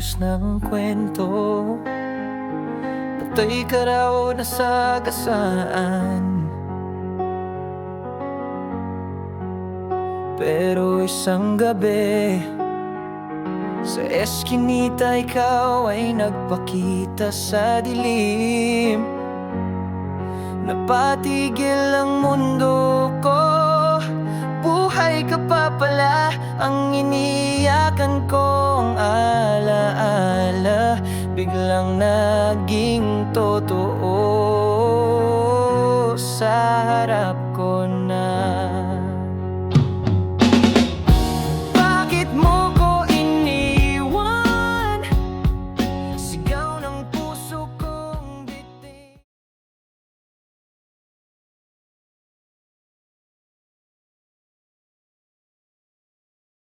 ayos ng kwento. Patay ka raw na sagasaan, pero isang gabi sa eskinita ikaw ay nagpakita sa dilim. Napatigil ang mundo ko, buhay ka pa pala ang iniyakan kong alaala. Biglang naging totoo, sa harap ko